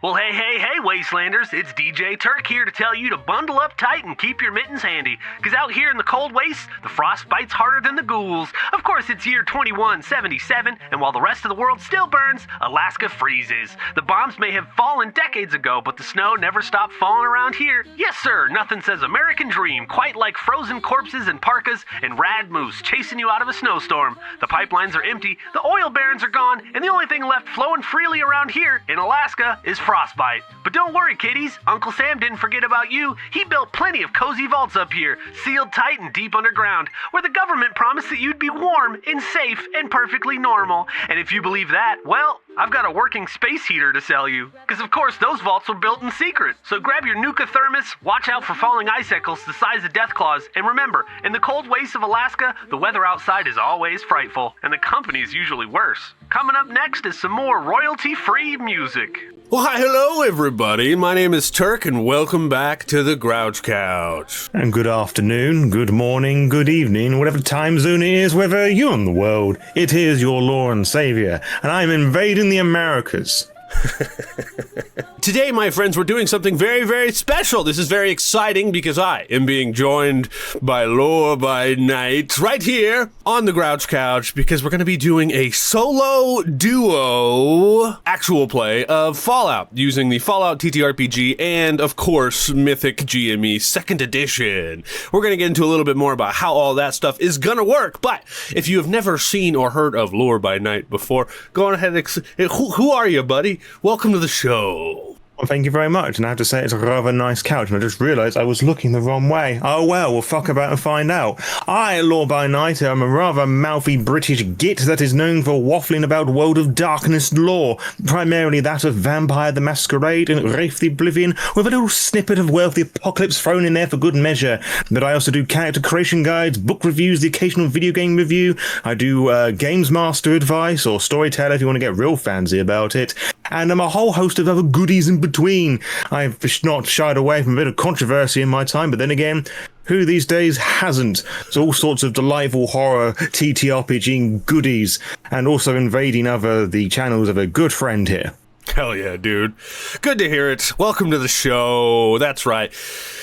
Well, hey, Wastelanders, it's DJ Turk here to tell you to bundle up tight and keep your mittens handy, because out here in the cold wastes, the frost bites harder than the ghouls. Of course, it's year 2177, and while the rest of the world still burns, Alaska freezes. The bombs may have fallen decades ago, but the snow never stopped falling around here. Yes, sir, nothing says American dream quite like frozen corpses and parkas and rad moose chasing you out of a snowstorm. The pipelines are empty, the oil barons are gone, and the only thing left flowing freely around here in Alaska is frostbite. But don't worry, kiddies. Uncle Sam didn't forget about you. He built plenty of cozy vaults up here, sealed tight and deep underground, where the government promised that you'd be warm and safe and perfectly normal. And if you believe that, well, I've got a working space heater to sell you. Because of course those vaults were built in secret. So grab your Nuka thermos, watch out for falling icicles the size of death claws, and remember, in the cold wastes of Alaska, the weather outside is always frightful, and the company's usually worse. Coming up next is some more royalty-free music. Well, hi, hello, everybody. My name is Turk, and welcome back to the Grouch Couch. And good afternoon, good morning, good evening, whatever time zone it is, wherever you're in the world. It is your Lord and Savior, and I'm invading the Americas. Today, my friends, we're doing something very, very special. This is very exciting because I am being joined by LorebyNight right here on the Grouch Couch, because we're going to be doing a solo duo actual play of Fallout using the Fallout TTRPG and, of course, Mythic GME 2nd Edition. We're going to get into a little bit more about how all that stuff is going to work, but if you have never seen or heard of LorebyNight before, go on ahead and who are you, buddy? Welcome to the show. Well, thank you very much, and I have to say it's a rather nice couch, and I just realised I was looking the wrong way. Oh well, we'll fuck about and find out. I, LorebyNight, am a rather mouthy British git that is known for waffling about World of Darkness lore, primarily that of Vampire the Masquerade and Wraith the Oblivion, with a little snippet of Wealthy Apocalypse thrown in there for good measure. But I also do character creation guides, book reviews, the occasional video game review. I do Games Master advice, or Storyteller if you want to get real fancy about it, and a whole host of other goodies in between. I've not shied away from a bit of controversy in my time, but then again, who these days hasn't? So all sorts of delightful horror TTRPG goodies, and also invading the channels of a good friend here. Hell yeah, dude. Good to hear it. Welcome to the show. That's right.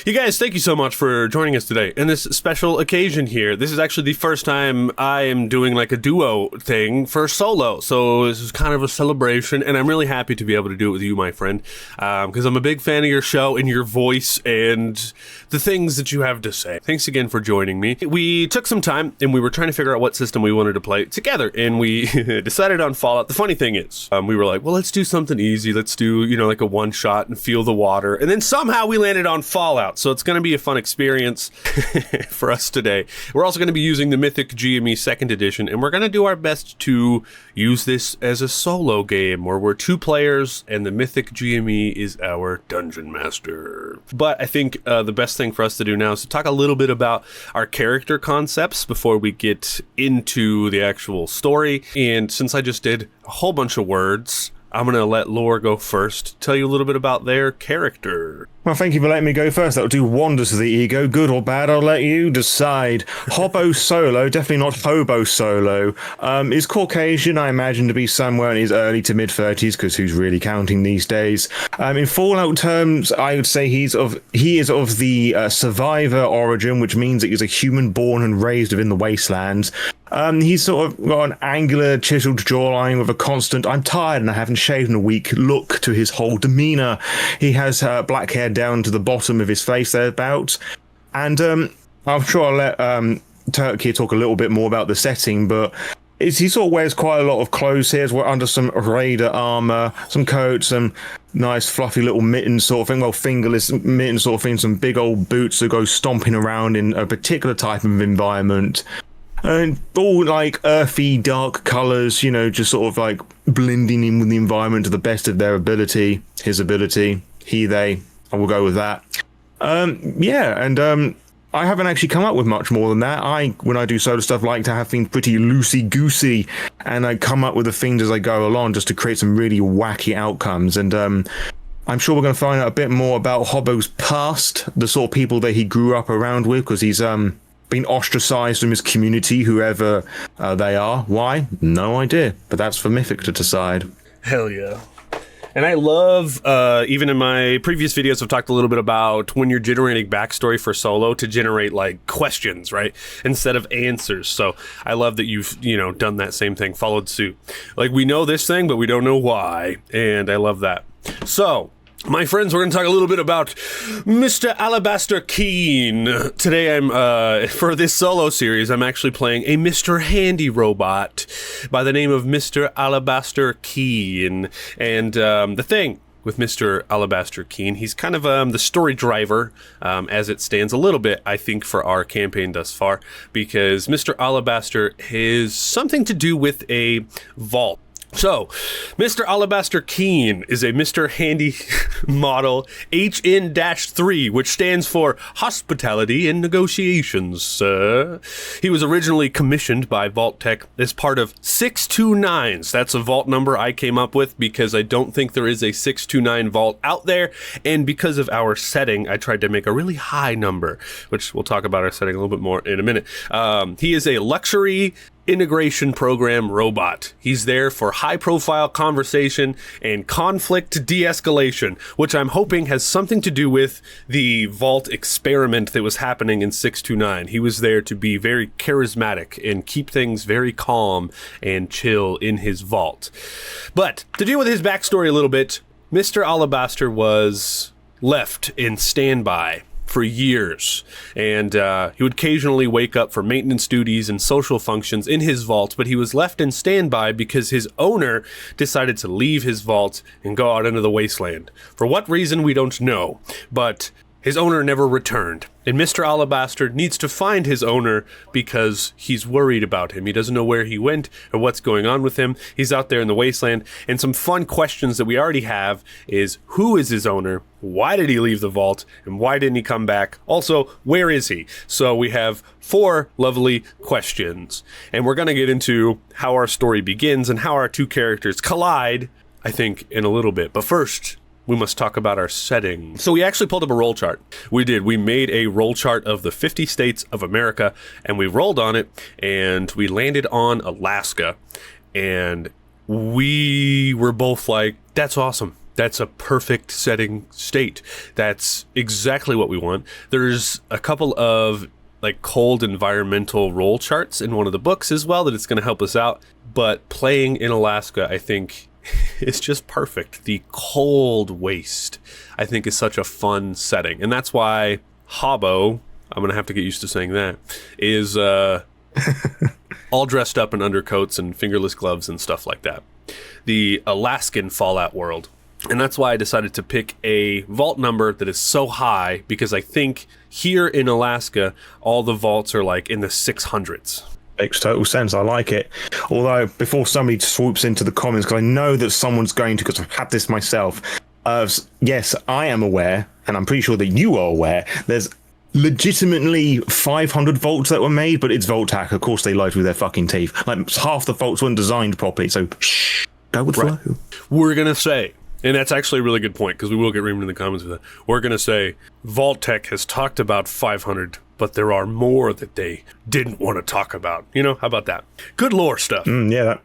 You guys, thank you so much for joining us today in this special occasion here. This is actually the first time I am doing like a duo thing for solo. So this is kind of a celebration, and I'm really happy to be able to do it with you, my friend, because I'm a big fan of your show and your voice and the things that you have to say. Thanks again for joining me. We took some time and we were trying to figure out what system we wanted to play together, and we decided on Fallout. The funny thing is, we were like, well, let's do something easy. Let's do, like a one shot and feel the water. And then somehow we landed on Fallout. So it's going to be a fun experience for us today. We're also going to be using the Mythic GME 2nd Edition, and we're going to do our best to use this as a solo game where we're two players and the Mythic GME is our dungeon master. But I think the best thing for us to do now is to talk a little bit about our character concepts before we get into the actual story. And since I just did a whole bunch of words, I'm going to let Lore go first, tell you a little bit about their character. Well, thank you for letting me go first. That'll do wonders to the ego. Good or bad, I'll let you decide. Hobo Solo, definitely not Hobo Solo, is Caucasian. I imagine to be somewhere in his early to mid-30s, because who's really counting these days? In Fallout terms, I would say he is of the survivor origin, which means that he's a human born and raised within the Wastelands. He's sort of got an angular, chiseled jawline with a constant, I'm tired and I haven't shaved in a week look to his whole demeanor. He has black hair down to the bottom of his face thereabouts. And I'm sure I'll let Turk here talk a little bit more about the setting, but he sort of wears quite a lot of clothes here. We're under some raider armor, some coats, some nice fluffy little mittens sort of thing, well, fingerless mittens sort of thing, some big old boots that go stomping around in a particular type of environment. And all like earthy, dark colours, just sort of like blending in with the environment to the best of their ability. His ability, they, I will go with that. I haven't actually come up with much more than that. When I do solo stuff, like to have things pretty loosey-goosey, and I come up with the things as I go along just to create some really wacky outcomes. And I'm sure we're going to find out a bit more about Hobo's past, the sort of people that he grew up around with, because he's been ostracized from his community, whoever they are. Why? No idea. But that's for Mythic to decide. Hell yeah. And I love, even in my previous videos, I've talked a little bit about when you're generating backstory for solo to generate like questions, right? Instead of answers. So I love that you've, done that same thing, followed suit. Like, we know this thing, but we don't know why. And I love that. So, my friends, we're going to talk a little bit about Mr. Alabaster Keen. Today, for this solo series, I'm actually playing a Mr. Handy robot by the name of Mr. Alabaster Keen. And the thing with Mr. Alabaster Keen, he's kind of the story driver as it stands a little bit, I think, for our campaign thus far, because Mr. Alabaster has something to do with a vault. So, Mr. Alabaster Keen is a Mr. Handy model HN-3, which stands for Hospitality and Negotiations. He was originally commissioned by Vault Tech as part of 629s. That's a vault number I came up with because I don't think there is a 629 vault out there, and because of our setting, I tried to make a really high number, which we'll talk about our setting a little bit more in a minute. He is a luxury integration program robot. He's there for high-profile conversation and conflict de-escalation, which I'm hoping has something to do with the vault experiment that was happening in 629. He was there to be very charismatic and keep things very calm and chill in his vault. But to deal with his backstory a little bit, Mr. Alabaster was left in standby for years, and he would occasionally wake up for maintenance duties and social functions in his vault, but he was left in standby because his owner decided to leave his vault and go out into the wasteland. For what reason, we don't know, but his owner never returned, and Mr. Alabaster needs to find his owner because he's worried about him. He doesn't know where he went or what's going on with him. He's out there in the wasteland, and some fun questions that we already have is, who is his owner? Why did he leave the vault? And why didn't he come back? Also, where is he? So we have 4 lovely questions, and we're going to get into how our story begins and how our two characters collide, I think, in a little bit. But first, we must talk about our setting. So we actually pulled up a roll chart. We did. We made a roll chart of the 50 states of America, and we rolled on it, and we landed on Alaska, and we were both like, that's awesome. That's a perfect setting state. That's exactly what we want. There's a couple of like cold environmental roll charts in one of the books as well that it's going to help us out, but playing in Alaska, I think, it's just perfect. The cold waste, I think, is such a fun setting. And that's why Hobo, I'm going to have to get used to saying that, is all dressed up in undercoats and fingerless gloves and stuff like that. The Alaskan Fallout world. And that's why I decided to pick a vault number that is so high, because I think here in Alaska, all the vaults are like in the 600s. Makes total sense. I like it. Although, before somebody swoops into the comments, because I know that someone's going to, because I've had this myself. Yes, I am aware, and I'm pretty sure that you are aware, there's legitimately 500 vaults that were made, but it's Vault Hack. Of course, they lied through their fucking teeth. Like, half the vaults weren't designed properly, so shh, go with flow. We're going to say, and that's actually a really good point, because we will get reamed in the comments with that. We're going to say, Vault Tech has talked about 500, but there are more that they didn't want to talk about. How about that? Good lore stuff. Yeah.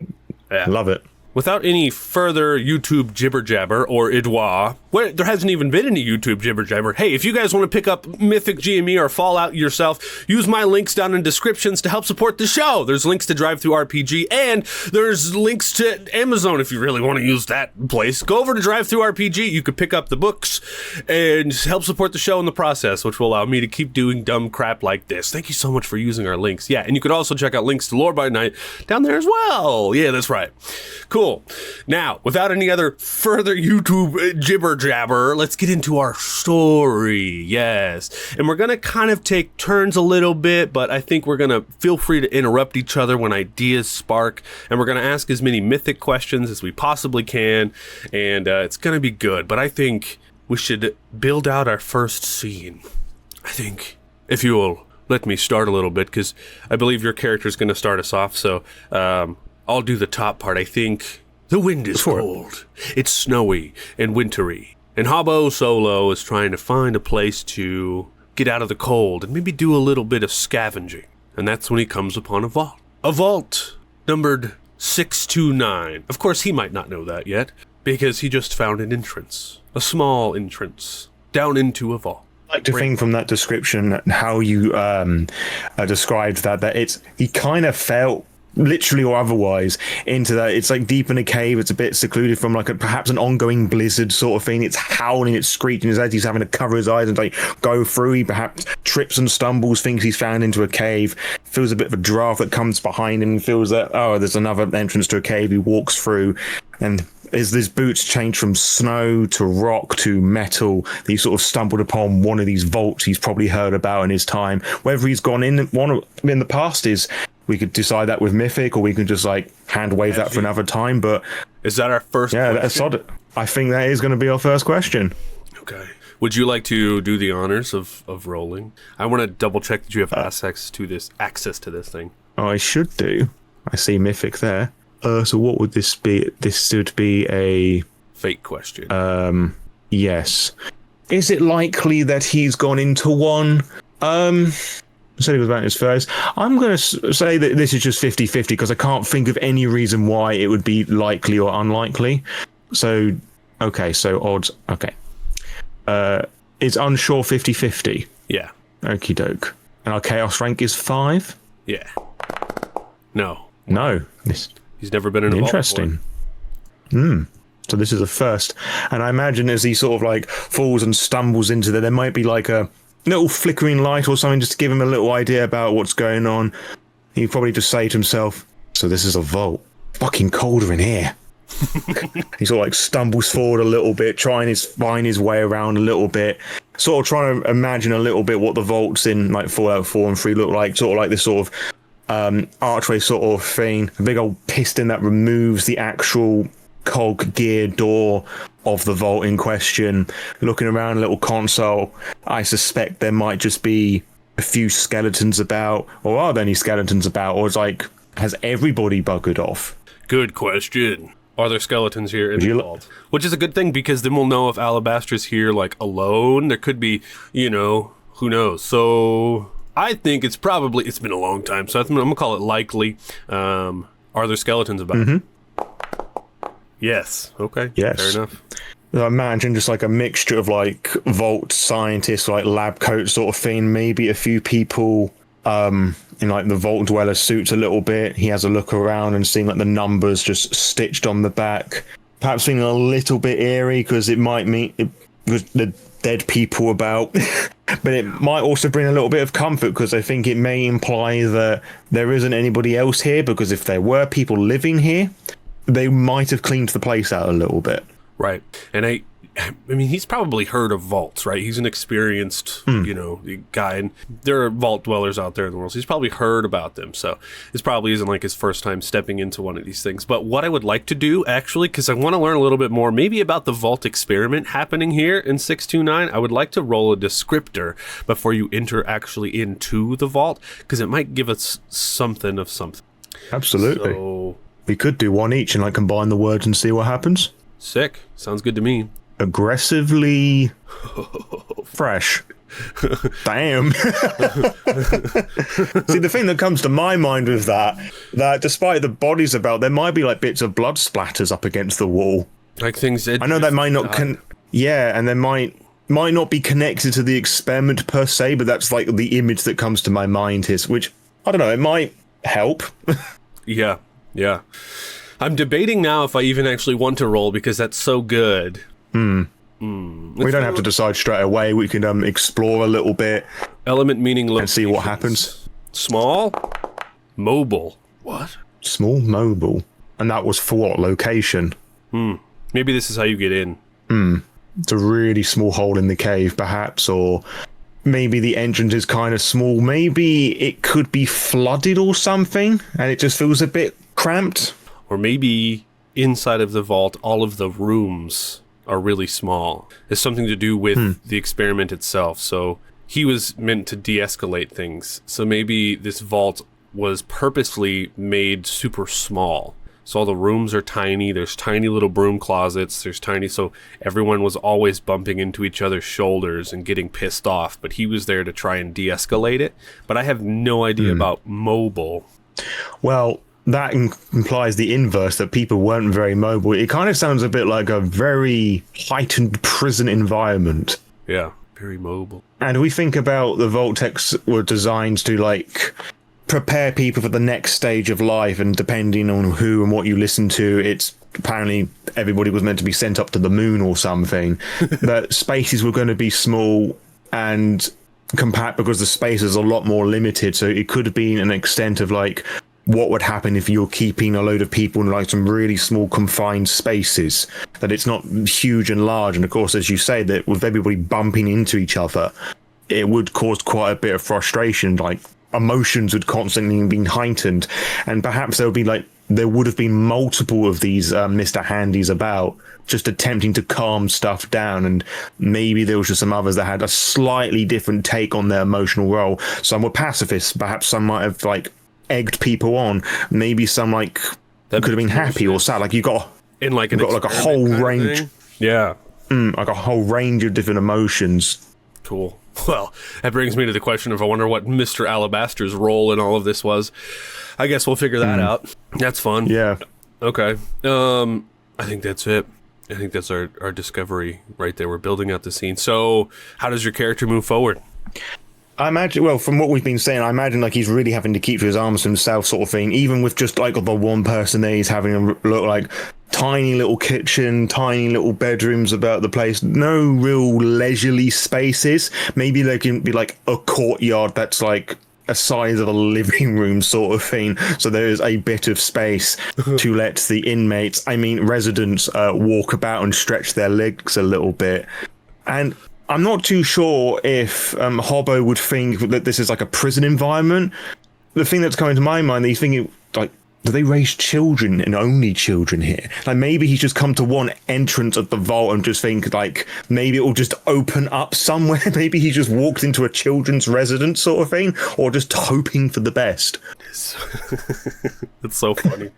Love it. Without any further YouTube jibber jabber or idwa, there hasn't even been any YouTube jibber jabber. Hey, if you guys want to pick up Mythic GME or Fallout yourself, use my links down in descriptions to help support the show. There's links to drivethru and there's links to Amazon if you really want to use that place. Go over to drivethru. You could pick up the books and help support the show in the process, which will allow me to keep doing dumb crap like this. Thank you so much for using our links. Yeah, and you could also check out links to LorebyNight down there as well. Yeah, that's right. Cool. Now, without any other further YouTube jibber jabber, let's get into our story. Yes. And we're going to kind of take turns a little bit, but I think we're going to feel free to interrupt each other when ideas spark. And we're going to ask as many mythic questions as we possibly can. And it's going to be good. But I think we should build out our first scene. I think, if you will let me start a little bit, because I believe your character is going to start us off. So, I'll do the top part. I think the wind is cold. It's snowy and wintry. And Hobo Solo is trying to find a place to get out of the cold and maybe do a little bit of scavenging. And that's when he comes upon a vault. A vault numbered 629. Of course, he might not know that yet, because he just found an entrance, a small entrance, down into a vault. I like to think from that description how you described that he kind of felt, literally or otherwise, into that. It's like deep in a cave. It's a bit secluded from like perhaps an ongoing blizzard sort of thing. It's howling, it's screeching as he's having to cover his eyes and like go through. He perhaps trips and stumbles, thinks he's found into a cave, feels a bit of a draft that comes behind him, feels that, oh, there's another entrance to a cave. He walks through, and as his boots change from snow to rock to metal, he sort of stumbled upon one of these vaults he's probably heard about in his time. Whether he's gone in one in the past is, we could decide that with Mythic, or we can just like hand wave that for another time. But is that our first question? That's solid. I think that is going to be our first question. Okay. Would you like to do the honors of rolling? I want to double check that you have access to this thing. Oh, I should do. I see Mythic there. So what would this be? This should be a fake question. Yes. Is it likely that he's gone into one? Said he was about his first. I'm going to say that this is just 50-50 because I can't think of any reason why it would be likely or unlikely. So, okay, so odds. Okay. It's unsure 50-50. Yeah. Okie doke. And our chaos rank is 5? Yeah. No. He's never been in a vault interesting. So this is a first. And I imagine as he sort of like falls and stumbles into there might be like a little flickering light or something just to give him a little idea about what's going on. He'd probably just say to himself, so this is a vault. Fucking colder in here. He sort of like stumbles forward a little bit, trying to find his way around a little bit, sort of trying to imagine a little bit what the vaults in like Fallout 4 and 3 look like, sort of like this sort of archway sort of thing, a big old piston that removes the actual cog gear door of the vault in question. Looking around a little console, I suspect there might just be a few skeletons about, or are there any skeletons about, or it's like, has everybody buggered off? Good question. Are there skeletons here in the vault? Which is a good thing, because then we'll know if Alabaster's here like alone. There could be, who knows. So I think it's been a long time, so I'm gonna call it likely. Are there skeletons about? Mm-hmm. Yes. Okay. Yes. Fair enough. I imagine just like a mixture of like vault scientists, like lab coat sort of thing. Maybe a few people in like the vault dweller suits a little bit. He has a look around and seeing like the numbers just stitched on the back. Perhaps feeling a little bit eerie because it might mean because the dead people about. But it might also bring a little bit of comfort because I think it may imply that there isn't anybody else here, because if there were people living here, they might have cleaned the place out a little bit. Right. And I mean, he's probably heard of vaults, right? He's an experienced, guy, and there are vault dwellers out there in the world, so he's probably heard about them. So this probably isn't like his first time stepping into one of these things. But what I would like to do, actually, because I want to learn a little bit more, maybe about the vault experiment happening here in 629, I would like to roll a descriptor before you enter actually into the vault, because it might give us something of something. Absolutely. So we could do one each and like combine the words and see what happens. Sick. Sounds good to me. Aggressively fresh. Damn. See, the thing that comes to my mind with that despite the bodies about, there might be like bits of blood splatters up against the wall. Like things that I know that might not and they might not be connected to the experiment per se, but that's like the image that comes to my mind is, which I don't know, it might help. Yeah. I'm debating now if I even actually want to roll, because that's so good. We don't have to decide straight away. We can explore a little bit. Element meaning locations. And see what happens. Small, mobile. What? Small, mobile. And that was for what location? Maybe this is how you get in. It's a really small hole in the cave, perhaps, or maybe the entrance is kind of small. Maybe it could be flooded or something, and it just feels a bit cramped. Or maybe inside of the vault, all of the rooms are really small. It's something to do with the experiment itself. So he was meant to de-escalate things. So maybe this vault was purposely made super small. So all the rooms are tiny. There's tiny little broom closets. So everyone was always bumping into each other's shoulders and getting pissed off. But he was there to try and de-escalate it. But I have no idea about mobile. Well, that implies the inverse, that people weren't very mobile. It kind of sounds a bit like a very heightened prison environment. Yeah, very mobile. And we think about the Vault-Tec were designed to, like, prepare people for the next stage of life, and depending on who and what you listen to, it's apparently everybody was meant to be sent up to the moon or something. That spaces were going to be small and compact because the space is a lot more limited. So it could have been an extent of, like, what would happen if you're keeping a load of people in, like, some really small confined spaces, that it's not huge and large. And of course, as you say, that with everybody bumping into each other, it would cause quite a bit of frustration. Like, emotions would constantly be heightened, and perhaps there would have been multiple of these Mr. Handys about, just attempting to calm stuff down, and maybe there was just some others that had a slightly different take on their emotional role. Some were pacifists, perhaps some might have, like, egged people on, maybe some, like, that could have been happy or sad. Like, you got like a whole range. Yeah. Like a whole range of different emotions. Cool. Well, that brings me to the question of, I wonder what Mr. Alabaster's role in all of this was. I guess we'll figure that out. That's fun. Yeah. Okay. I think that's it. I think that's our discovery right there. We're building out the scene. So, how does your character move forward? I imagine, well, from what we've been saying, I imagine, like, he's really having to keep to his arms to himself, sort of thing, even with just, like, the one person there. He's having a look like tiny little kitchen, tiny little bedrooms about the place, no real leisurely spaces. Maybe there can be, like, a courtyard that's, like, a size of a living room sort of thing, so there is a bit of space to let the inmates, residents, walk about and stretch their legs a little bit. And I'm not too sure if Hobo would think that this is like a prison environment. The thing that's coming to my mind, he's thinking, like, do they raise children and only children here? Like, maybe he's just come to one entrance of the vault and just think, like, maybe it will just open up somewhere. Maybe he just walked into a children's residence sort of thing, or just hoping for the best. It's so funny.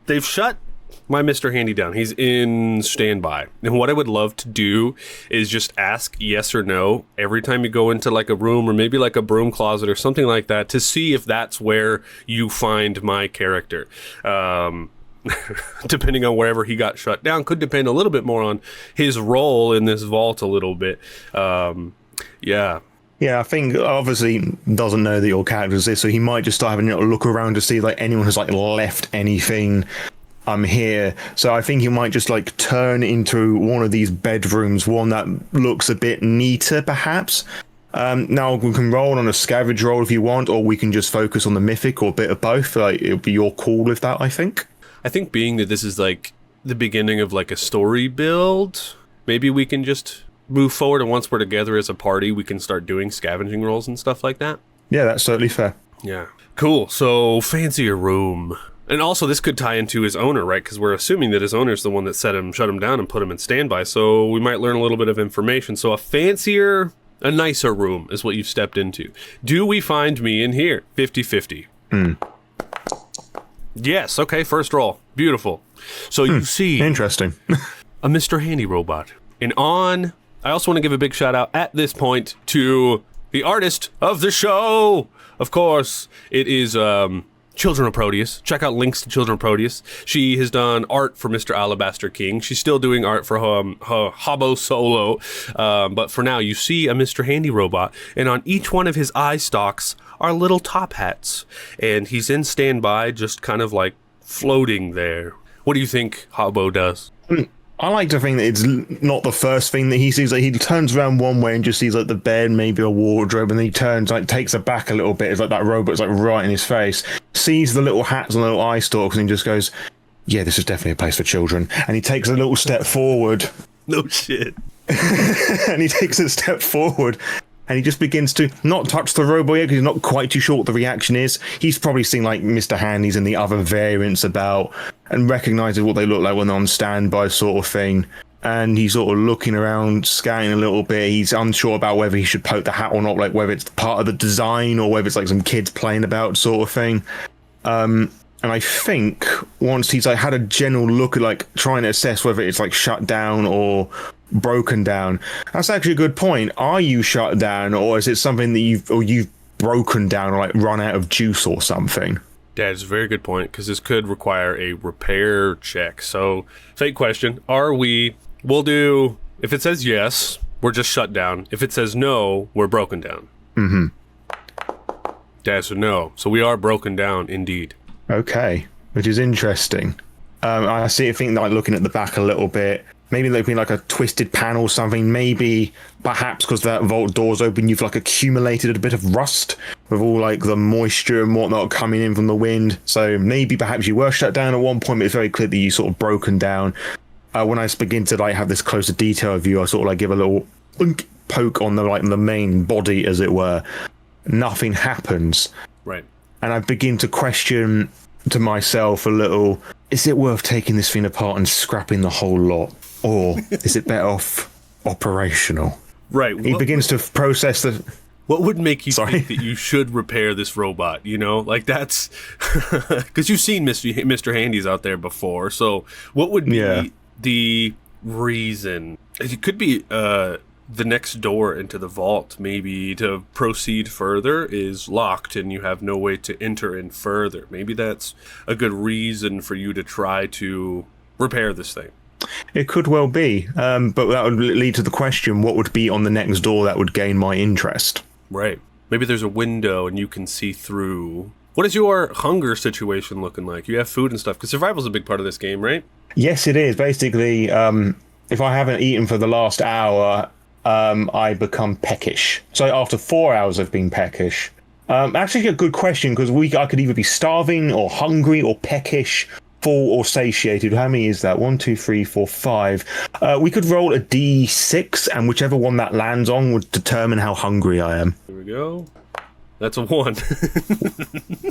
They've shut my Mr. Handy down. He's in standby. And what I would love to do is just ask yes or no every time you go into, like, a room or maybe like a broom closet or something like that, to see if that's where you find my character. Depending on wherever he got shut down, could depend a little bit more on his role in this vault a little bit. Yeah. Yeah, I think obviously doesn't know that your character's this, so he might just start having a look around to see if, like, anyone has, like, left anything here. So I think you might just, like, turn into one of these bedrooms, one that looks a bit neater, perhaps. Now we can roll on a scavenge roll if you want, or we can just focus on the mythic, or a bit of both. Like, it'll be your call with that, I think. I think being that this is, like, the beginning of, like, a story build, maybe we can just move forward, and once we're together as a party, we can start doing scavenging rolls and stuff like that. Yeah, that's totally fair. Yeah. Cool. So, fancier room. And also, this could tie into his owner, right? Because we're assuming that his owner's the one that shut him down and put him in standby. So we might learn a little bit of information. So a nicer room is what you've stepped into. Do we find me in here? 50-50. Yes. Okay. First roll. Beautiful. So you see, interesting, a Mr. Handy robot. And I also want to give a big shout out at this point to the artist of the show. Of course, it is Children of Proteus. Check out links to Children of Proteus. She has done art for Mr. Alabaster King. She's still doing art for Hobo solo. But for now, you see a Mr. Handy robot, and on each one of his eye stalks are little top hats. And he's in standby, just kind of like floating there. What do you think Hobo does? I like to think that it's not the first thing that he sees. Like, he turns around one way and just sees, like, the bed, maybe a wardrobe, and then he turns, like, takes it back a little bit. It's like that robot's, like, right in his face. Sees the little hats and the little eye stalks, and he just goes, yeah, this is definitely a place for children. And he takes a little step forward. No shit. And he takes a step forward, and he just begins to not touch the robot yet, because he's not quite too sure what the reaction is. He's probably seen, like, Mr. Handy's and the other variants about, and recognizes what they look like when they're on standby, sort of thing. And he's sort of looking around, scanning a little bit. He's unsure about whether he should poke the hat or not, like whether it's part of the design or whether it's like some kids playing about sort of thing. And I think once he's, like, had a general look at, like, trying to assess whether it's, like, shut down or broken down. That's actually a good point. Are you shut down, or is it something that you've broken down, or, like, run out of juice or something? That is a very good point, because this could require a repair check. So, fake question. We'll do, if it says yes, we're just shut down. If it says no, we're broken down. Mm-hmm. That's a no. So we are broken down, indeed. Okay, which is interesting. I think like looking at the back a little bit, maybe there'd be like a twisted panel or something. Maybe, perhaps because that vault door's open, you've like accumulated a bit of rust with all like the moisture and whatnot coming in from the wind. So maybe perhaps you were shut down at one point, but it's very clear that you sort of broken down. When I begin to like have this closer detail view, I sort of like give a little poke on the main body, as it were. Nothing happens. Right. And I begin to question to myself a little, is it worth taking this thing apart and scrapping the whole lot? Or is it better off operational? Right. He begins to process the... What would make you think that you should repair this robot, you know? Like, that's... Because you've seen Mr. Handy's out there before, so what would be the reason? It could be the next door into the vault, maybe, to proceed further is locked and you have no way to enter in further. Maybe that's a good reason for you to try to repair this thing. It could well be, but that would lead to the question, what would be on the next door that would gain my interest? Right. Maybe there's a window and you can see through. What is your hunger situation looking like? You have food and stuff, because survival's a big part of this game, right? Yes, it is. Basically, if I haven't eaten for the last hour, I become peckish. So after 4 hours I've been peckish. Actually a good question, because I could either be starving or hungry or peckish, full or satiated. How many is that? 1, 2, 3, 4, 5. We could roll a d6, and whichever one that lands on would determine how hungry I am. Here we go. That's a 1.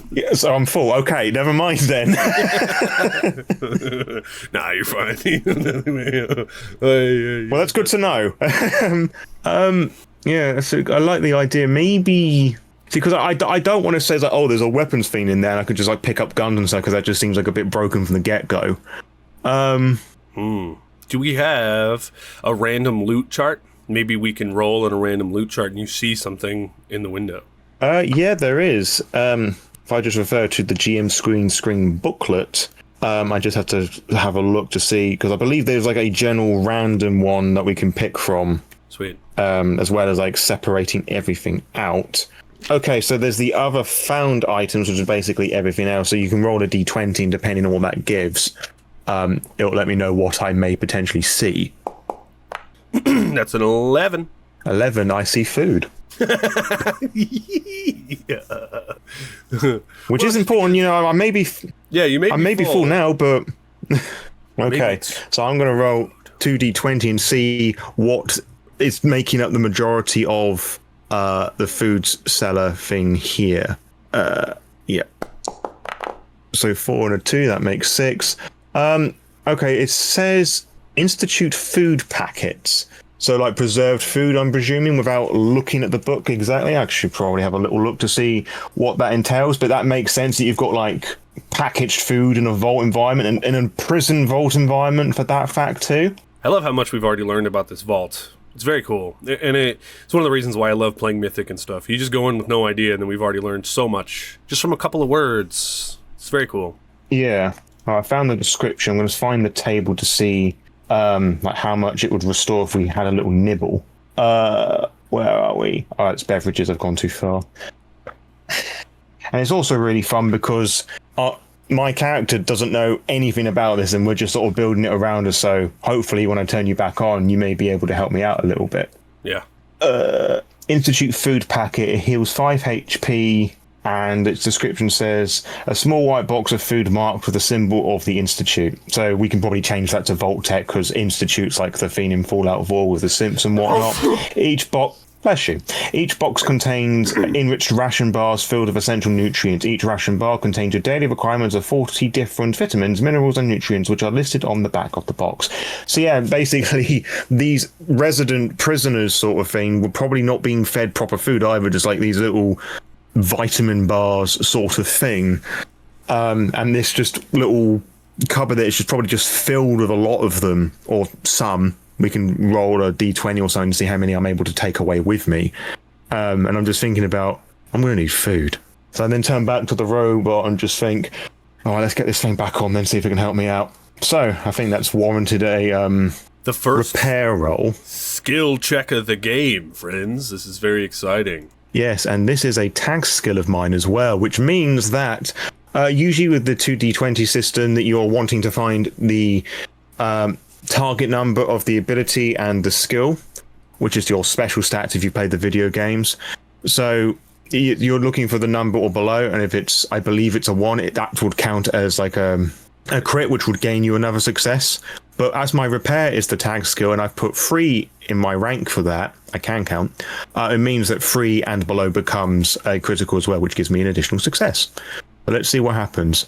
Yeah, so I'm full. Okay, never mind then. Nah, you're fine. Well, that's good to know. Yeah, so I like the idea. Maybe... See, because I don't want to say like, oh, there's a weapons fiend in there, and I could just like pick up guns and stuff, because that just seems like a bit broken from the get-go. Do we have a random loot chart? Maybe we can roll on a random loot chart and you see something in the window. Yeah, there is. If I just refer to the GM screen booklet, I just have to have a look to see, because I believe there's like a general random one that we can pick from. Sweet. As well as like separating everything out. Okay, so there's the other found items, which is basically everything else. So you can roll a d20, and depending on what that gives, it'll let me know what I may potentially see. That's an 11. 11, I see food. Which is important, you know. I may be full now, but okay. So I'm going to roll 2d20 and see what is making up the majority of the foods seller thing here. Yeah. So 4 and a 2, that makes 6. Okay, it says institute food packets. So like preserved food, I'm presuming, without looking at the book exactly. I should probably have a little look to see what that entails, but that makes sense that you've got like packaged food in a vault environment and in a prison vault environment for that fact too. I love how much we've already learned about this vault. It's very cool. And it's one of the reasons why I love playing Mythic and stuff. You just go in with no idea, and then we've already learned so much just from a couple of words. It's very cool. Yeah. I found the description. I'm going to find the table to see like how much it would restore if we had a little nibble. Where are we? Oh, it's beverages. I've gone too far. And it's also really fun because my character doesn't know anything about this, and we're just sort of building it around us. So hopefully when I turn you back on, you may be able to help me out a little bit. Yeah. Institute food packet. It heals 5 HP. And its description says, a small white box of food marked with a symbol of the Institute. So we can probably change that to Vault Tech, because Institute's like the theme in Fallout 4 with the simps and whatnot. Each box contains enriched ration bars filled with essential nutrients. Each ration bar contains your daily requirements of 40 different vitamins, minerals, and nutrients, which are listed on the back of the box. So yeah, basically, these resident prisoners sort of thing were probably not being fed proper food either, just like these little vitamin bars sort of thing, and this just little cupboard that is just probably just filled with a lot of them, or some. We can roll a d20 or something to see how many I'm able to take away with me, and I'm just thinking about, I'm going to need food. So I then turn back to the robot and just think, all right, let's get this thing back on, then see if it can help me out. So I think that's warranted the first repair roll. Skill check of the game, friends. This is very exciting. Yes, and this is a tag skill of mine as well, which means that usually with the 2d20 system that you're wanting to find the target number of the ability and the skill, which is your special stats if you play the video games. So you're looking for the number or below, and if it's, I believe it's a 1, that would count as like a crit, which would gain you another success. But as my repair is the tag skill, and I've put 3 in my rank for that, I can count, it means that 3 and below becomes a critical as well, which gives me an additional success. But let's see what happens.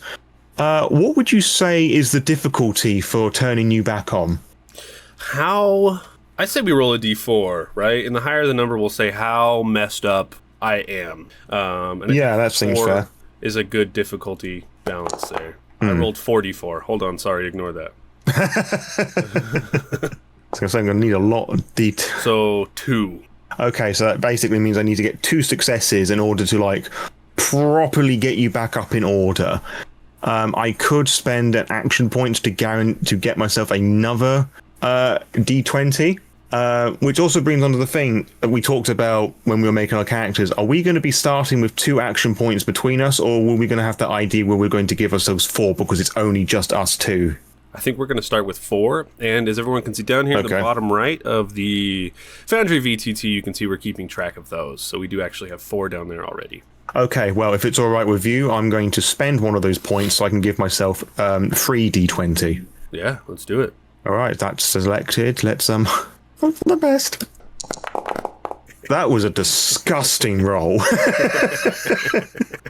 What would you say is the difficulty for turning you back on? I say we roll a d4, right? And the higher the number will say how messed up I am. And yeah, that seems fair. Is a good difficulty balance there. I rolled 4d4. Hold on, sorry, ignore that. So I'm going to need a lot of detail. So 2. Okay, so that basically means I need to get 2 successes in order to like properly get you back up in order. I could spend an action point to get myself another d20. Which also brings on to the thing that we talked about when we were making our characters. Are we going to be starting with 2 action points between us, or are we going to have the idea where we're going to give ourselves 4 because it's only just us 2? I think we're going to start with 4, and as everyone can see down here at the bottom right of the Foundry VTT, you can see we're keeping track of those. So we do actually have 4 down there already. Okay, well, if it's all right with you, I'm going to spend one of those points so I can give myself 3 d20. Yeah, let's do it. All right, that's selected. Let's hope for the best. That was a disgusting roll.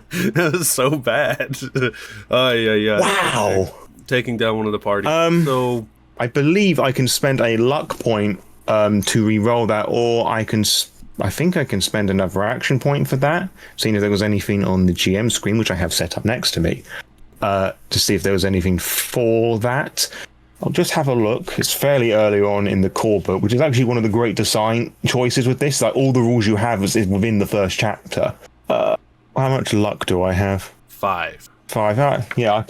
That was so bad. Yeah. Wow. Taking down one of the party. So I believe I can spend a luck point to re-roll that, or I think I can spend another action point for that, seeing if there was anything on the GM screen, which I have set up next to me, to see if there was anything for that. I'll just have a look. It's fairly early on in the core book, which is actually one of the great design choices with this. Like, all the rules you have is within the first chapter. How much luck do I have? 5. 5? Yeah, I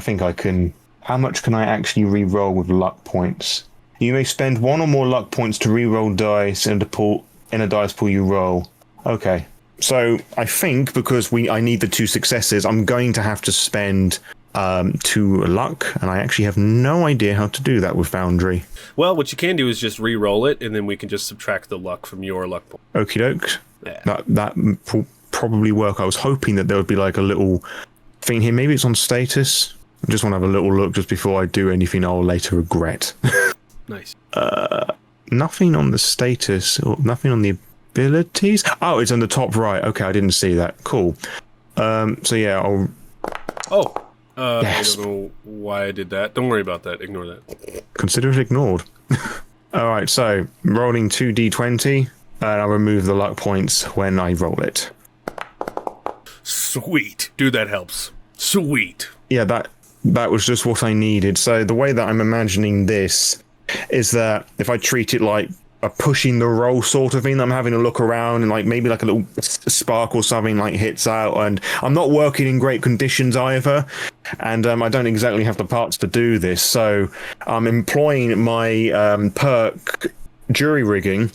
think I can. How much can I actually re-roll with luck points? You may spend 1 or more luck points to re-roll dice in a dice pool you roll. Okay. So I think because I need the 2 successes, I'm going to have to spend 2 luck, and I actually have no idea how to do that with Foundry. Well, what you can do is just re-roll it, and then we can just subtract the luck from your luck point. Okie dokes. Yeah. That probably work. I was hoping that there would be like a little thing here. Maybe it's on status. I just want to have a little look just before I do anything I'll later regret. Nice. Nothing on the status, or nothing on the abilities. Oh, it's on the top right. Okay, I didn't see that. Cool. So yeah, I'll... Yes. I don't know why I did that. Don't worry about that. Ignore that. Consider it ignored. Alright, so rolling 2d20, and I'll remove the luck points when I roll it. Sweet. Dude, that helps. Sweet. Yeah, that was just what I needed. So the way that I'm imagining this is that if I treat it like a pushing the roll sort of thing, I'm having a look around and like maybe like a little spark or something like hits out, and I'm not working in great conditions either, and I don't exactly have the parts to do this, so I'm employing my perk jury rigging,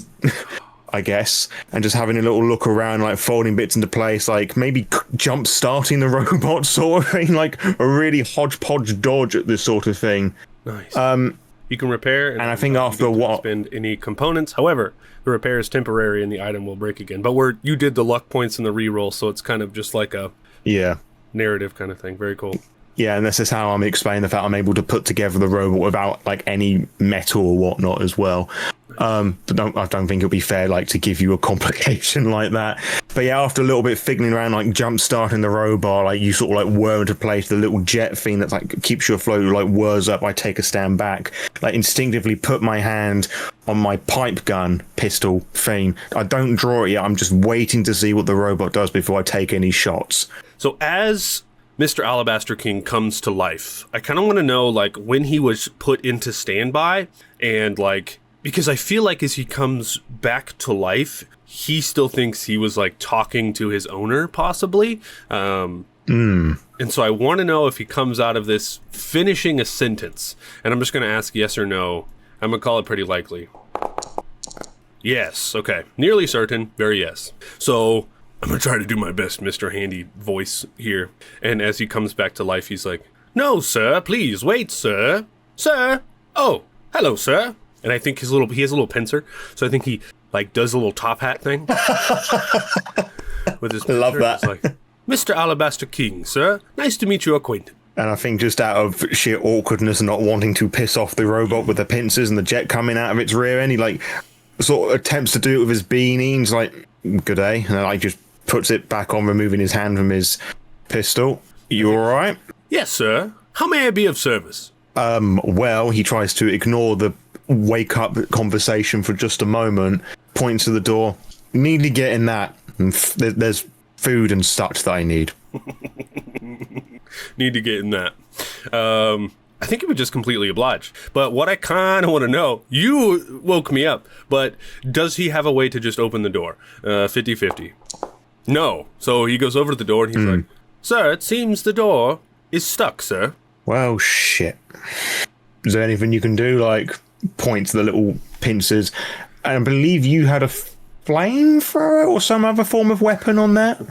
I guess, and just having a little look around, like folding bits into place, like maybe jump starting the robot sort of thing, like a really hodgepodge dodge at this sort of thing. Nice. You can repair, and I think after a while, spend any components. However, the repair is temporary, and the item will break again. But you did the luck points in the reroll, so it's kind of just like a narrative kind of thing. Very cool. Yeah, and this is how I'm explaining the fact I'm able to put together the robot without like any metal or whatnot as well. But I don't think it'll be fair like to give you a complication like that. But yeah, after a little bit fiddling around, like jump starting the robot, like you sort of like whir into place, the little jet thing that like keeps you afloat, like whirs up. I take a stand back, like instinctively put my hand on my pipe gun pistol thing. I don't draw it yet. I'm just waiting to see what the robot does before I take any shots. So as Mr. Alabaster King comes to life, I kind of want to know like when he was put into standby and like because I feel like as he comes back to life, he still thinks he was like talking to his owner, possibly. And so I want to know if he comes out of this finishing a sentence. And I'm just going to ask yes or no. I'm going to call it pretty likely. Yes. Okay. Nearly certain. Very yes. So I'm going to try to do my best Mr. Handy voice here. And as he comes back to life, he's like, "No, sir. Please wait, sir. Sir. Oh, hello, sir." And I think he has a little pincer. So I think he like does a little top hat thing. With his pincer. Love that. It's like, "Mr. Alabaster King, sir. Nice to meet you acquainted." And I think just out of sheer awkwardness and not wanting to piss off the robot with the pincers and the jet coming out of its rear end, he like sort of attempts to do it with his beanie. And he's like, "Good day," and like just puts it back on, removing his hand from his pistol. "You all right?" "Yes, sir. How may I be of service?" Well, he tries to ignore the wake up conversation for just a moment, points to the door. "Need to get in that. And there's food and such that I need." Need to get in that. I think it would just completely oblige. But what I kind of want to know, you woke me up, but does he have a way to just open the door? 50-50. No. So he goes over to the door and he's like, "Sir, it seems the door is stuck, sir." "Well, shit. Is there anything you can do?" Like, point to the little pincers. And I believe you had a flamethrower or some other form of weapon on that.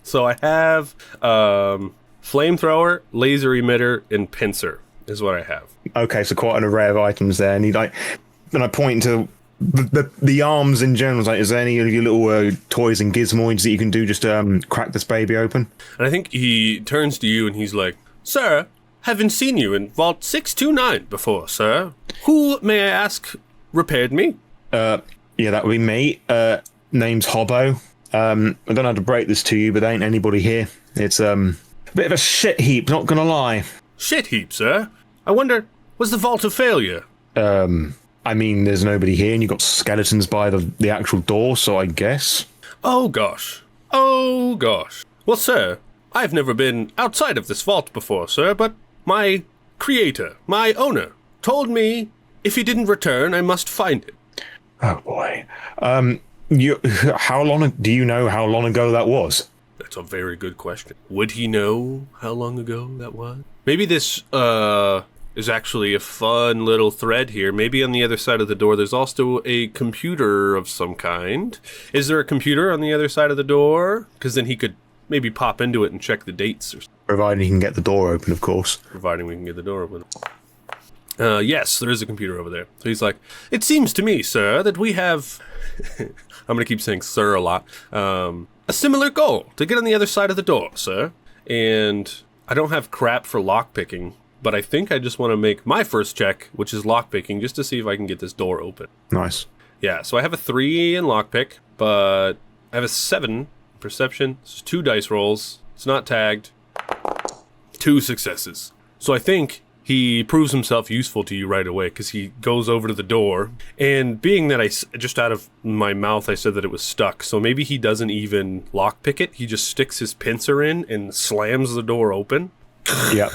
So I have flamethrower, laser emitter, and pincer is what I have. Okay, so quite an array of items there. And I point to the arms in general. Like, is there any of your little toys and gizmoids that you can do just to crack this baby open? And I think he turns to you and he's like, "Sir, haven't seen you in Vault 629 before, sir. Who, may I ask, repaired me?" Yeah, that would be me. Name's Hobo. I don't know how to break this to you, but there ain't anybody here. It's a bit of a shit heap, not gonna lie. "Shit heap, sir? I wonder, was the vault a failure?" I mean, there's nobody here, and you've got skeletons by the actual door, so I guess. Oh gosh. Oh gosh. Well, sir, I've never been outside of this vault before, sir, but my creator, my owner, told me if he didn't return, I must find it. Oh boy. How long do you know how long ago that was? That's a very good question. Would he know how long ago that was? Maybe this is actually a fun little thread here. Maybe on the other side of the door there's also a computer of some kind. Is there a computer on the other side of the door? Because then he could maybe pop into it and check the dates or something. Providing he can get the door open, of course. Providing we can get the door open. Yes, there is a computer over there. So he's like, "It seems to me, sir, that we have..." I'm going to keep saying sir a lot. "A similar goal, to get on the other side of the door, sir. And I don't have crap for lockpicking, but I think I just want to make my first check, which is lockpicking, just to see if I can get this door open." Nice. Yeah, so I have a 3 in lockpick, but I have a 7 perception. It's 2 dice rolls. It's not tagged. 2 successes. So I think he proves himself useful to you right away because he goes over to the door. And being that just out of my mouth, I said that it was stuck. So maybe he doesn't even lockpick it. He just sticks his pincer in and slams the door open. Yep.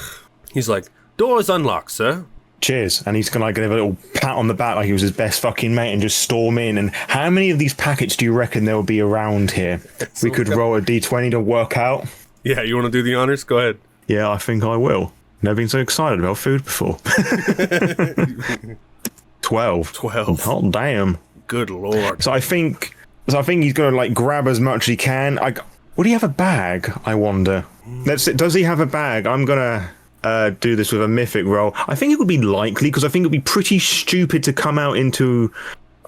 He's like, "Door is unlocked, sir." Cheers. And he's gonna give a little pat on the back like he was his best fucking mate and just storm in. And how many of these packets do you reckon there will be around here? We could roll a d20 to work out. Yeah, you want to do the honors? Go ahead. Yeah, I think I will. Never been so excited about food before. 12. 12. Oh, damn. Good lord. So I think he's gonna like grab as much as he can. Would he have a bag? I wonder. Does he have a bag? I'm gonna do this with a mythic roll. I think it would be likely because I think it would be pretty stupid to come out into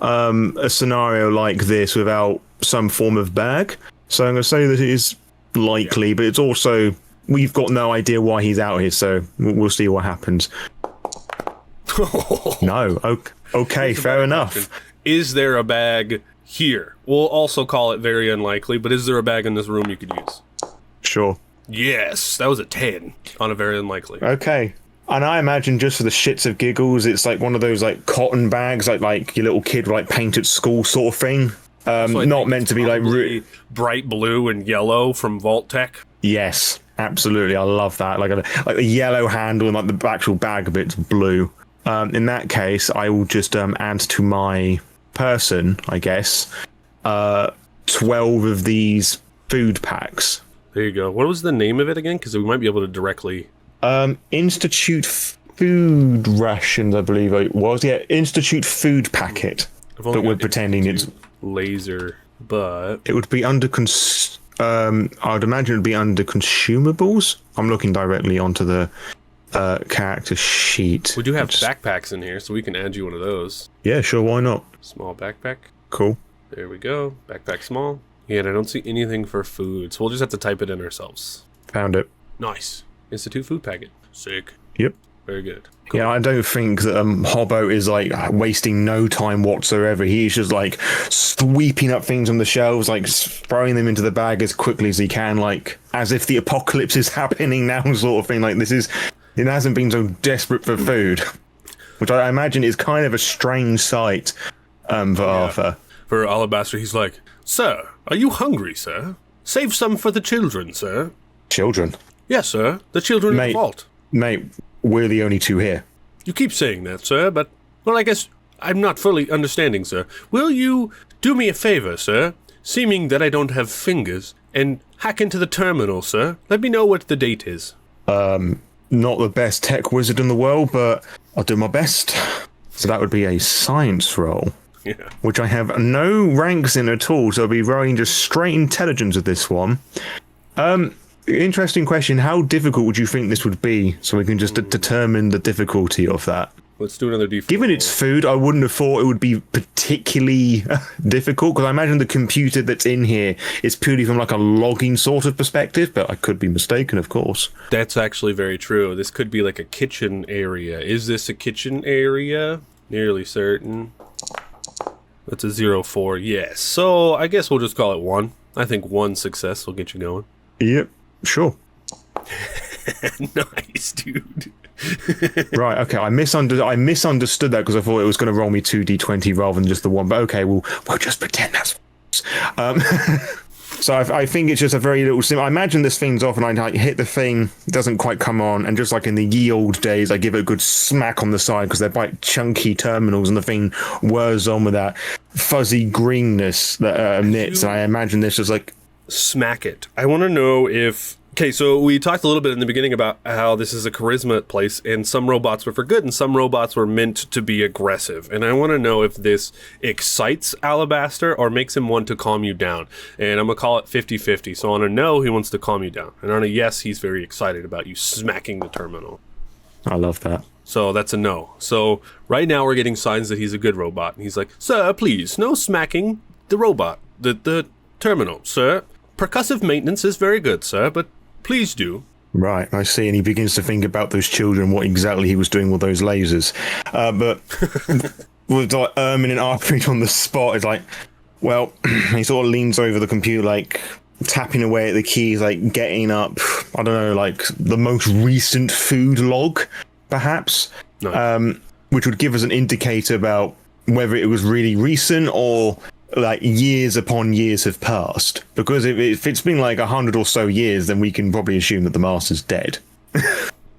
a scenario like this without some form of bag. So I'm gonna say that it is likely, but it's also we've got no idea why he's out here, so we'll see what happens. No. Okay, fair enough. Is there a bag here? We'll also call it very unlikely, but is there a bag in this room you could use? Sure. Yes, that was a 10 on a very unlikely. Okay. And I imagine just for the shits of giggles, it's like one of those like cotton bags, like your little kid like paint at school sort of thing. Not meant to be like bright blue and yellow from Vault Tech. Yes, absolutely. I love that. Like the yellow handle and like the actual bag bit's blue. In that case, I will just add to my person, I guess, 12 of these food packs. There you go. What was the name of it again? Because we might be able to directly... Institute Food Rations, I believe it was. Yeah, Institute Food Packet. But we're pretending it's... Laser, but... It would be under... I'd imagine it would be under consumables. I'm looking directly onto the character sheet. We do have backpacks in here, so we can add you one of those. Yeah, sure, why not? Small backpack. Cool. There we go. Backpack small. Yeah, and I don't see anything for food, so we'll just have to type it in ourselves. Found it. Nice. Institute food packet. Sick. Yep. Very good. Cool. Yeah, I don't think that Hobo is like wasting no time whatsoever. He's just like sweeping up things on the shelves, like throwing them into the bag as quickly as he can, like as if the apocalypse is happening now, sort of thing. Like it hasn't been so desperate for food, which I imagine is kind of a strange sight for Arthur. For Alabaster, he's like, "Sir, are you hungry, sir? Save some for the children, sir." Children? Yes, sir. The children in the vault. Mate, we're the only two here. You keep saying that, sir, but... Well, I guess I'm not fully understanding, sir. Will you do me a favor, sir? Seeming that I don't have fingers, and hack into the terminal, sir. Let me know what the date is. Not the best tech wizard in the world, but I'll do my best. So that would be a science roll. Yeah. Which I have no ranks in at all, so I'll be rolling just straight intelligence with this one. Interesting question. How difficult would you think this would be, so we can just determine the difficulty of that? Let's do another D4. Given it's food, I wouldn't have thought it would be particularly difficult, because I imagine the computer that's in here is purely from like a logging sort of perspective, but I could be mistaken, of course. That's actually very true. This could be like a kitchen area. Is this a kitchen area? Nearly certain. That's a 0-4. Yes. So I guess we'll just call it 1. I think 1 success will get you going. Yep. Sure. Nice, dude. Right, okay. I misunderstood that because I thought it was going to roll me 2d20 rather than just the 1. But okay, we'll just pretend that's. So I think it's just a very little sim. I imagine this thing's off, and I hit the thing, it doesn't quite come on, and just like in the ye old days, I give it a good smack on the side because they're quite chunky terminals, and the thing whirs on with that fuzzy greenness that emits. And I imagine this is like. Smack it. I want to know if... Okay, so we talked a little bit in the beginning about how this is a charisma place, and some robots were for good, and some robots were meant to be aggressive. And I want to know if this excites Alabaster or makes him want to calm you down. And I'm going to call it 50-50. So on a no, he wants to calm you down. And on a yes, he's very excited about you smacking the terminal. I love that. So that's a no. So right now we're getting signs that he's a good robot. And he's like, "Sir, please, no smacking the robot, the terminal, sir. Percussive maintenance is very good, sir, but please do." Right, I see, and he begins to think about those children, what exactly he was doing with those lasers. But with like and Arthur on the spot, it's like, well, he sort of leans over the computer, like tapping away at the keys, like getting up, I don't know, like the most recent food log, perhaps, Nice. Which would give us an indicator about whether it was really recent or like years upon years have passed. Because if it's been like 100 or so years, then we can probably assume that the master's dead.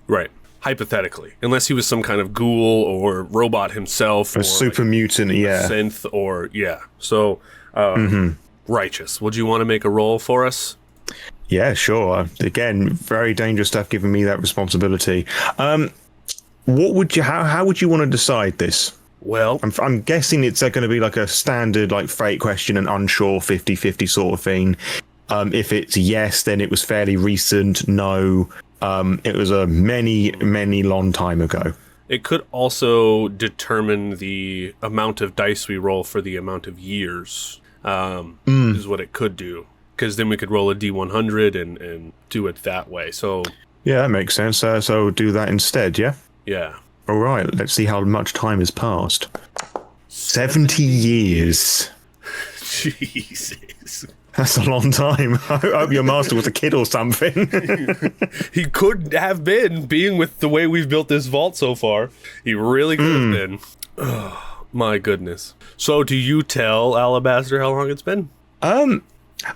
Right. Hypothetically. Unless he was some kind of ghoul or robot himself. A super mutant, yeah. Synth or, yeah. So, righteous. Would you want to make a roll for us? Yeah, sure. Again, very dangerous stuff giving me that responsibility. What would you, how would you want to decide this? Well, I'm guessing it's going to be like a standard like fate question and unsure 50-50 sort of thing. If it's yes, then it was fairly recent. No, it was a many long time ago. it could also determine the amount of dice we roll for the amount of years, is what it could do. Because then we could roll a D100 and do it that way. So yeah, that makes sense. So do that instead, yeah? Yeah. All right, let's see how much time has passed. 70 years. Jesus. That's a long time. I hope your master was a kid or something. He could have been, being with the way we've built this vault so far. He really could have been. Oh, my goodness. So do you tell Alabaster how long it's been?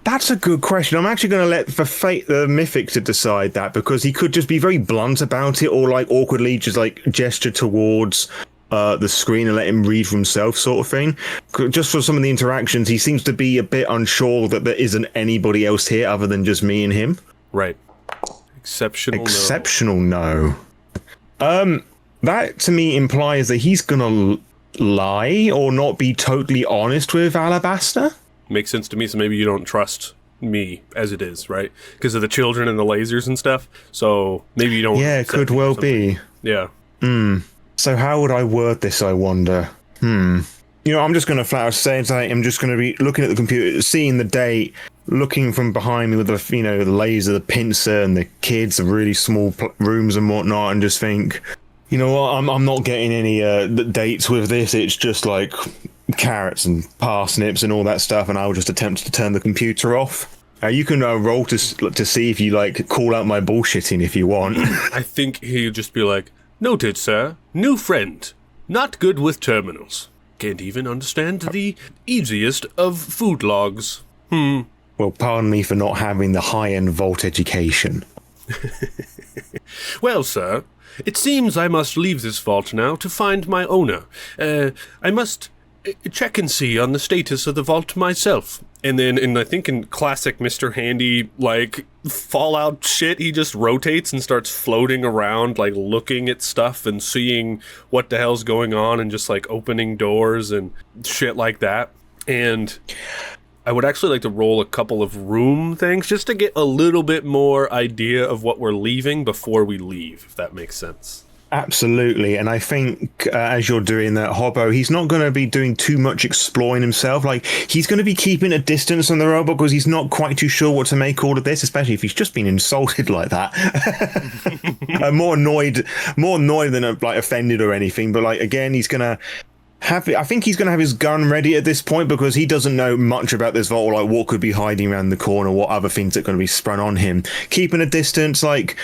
That's a good question. I'm actually going to let the Mythic to decide that, because he could just be very blunt about it, or like awkwardly just like gesture towards the screen and let him read for himself, sort of thing. Just for some of the interactions, he seems to be a bit unsure that there isn't anybody else here other than just me and him. Right. Exceptional no. That to me implies that he's gonna lie or not be totally honest with Alabaster. Makes sense to me. So maybe you don't trust me as it is, right? Because of the children and the lasers and stuff. So maybe you don't. Yeah, it could well be. Yeah. So how would I word this, I wonder? You know, I'm just going to flat out say it. I'm just going to be looking at the computer, seeing the date, looking from behind me with the, you know, the laser, the pincer, and the kids, the really small rooms and whatnot, and just think, you know what, I'm not getting any dates with this. It's just like carrots and parsnips and all that stuff, and I will just attempt to turn the computer off. You can roll to see if you like call out my bullshitting if you want. I think he'd just be like, "Noted, sir. New friend. Not good with terminals. Can't even understand the easiest of food logs. Well, pardon me for not having the high-end vault education." Well, sir, it seems I must leave this vault now to find my owner. I must check and see on the status of the vault myself. And then, I think in classic Mr. Handy, like, Fallout shit, he just rotates and starts floating around, like, looking at stuff and seeing what the hell's going on and just, like, opening doors and shit like that. And I would actually like to roll a couple of room things just to get a little bit more idea of what we're leaving before we leave, if that makes sense. Absolutely, and I think as you're doing that, Hobo, he's not going to be doing too much exploring himself. Like, he's going to be keeping a distance on the robot because he's not quite too sure what to make all of this, especially if he's just been insulted like that. More annoyed than like offended or anything. But like, again, he's going to I think he's going to have his gun ready at this point because he doesn't know much about this vault, or like what could be hiding around the corner, what other things are going to be sprung on him. Keeping a distance, like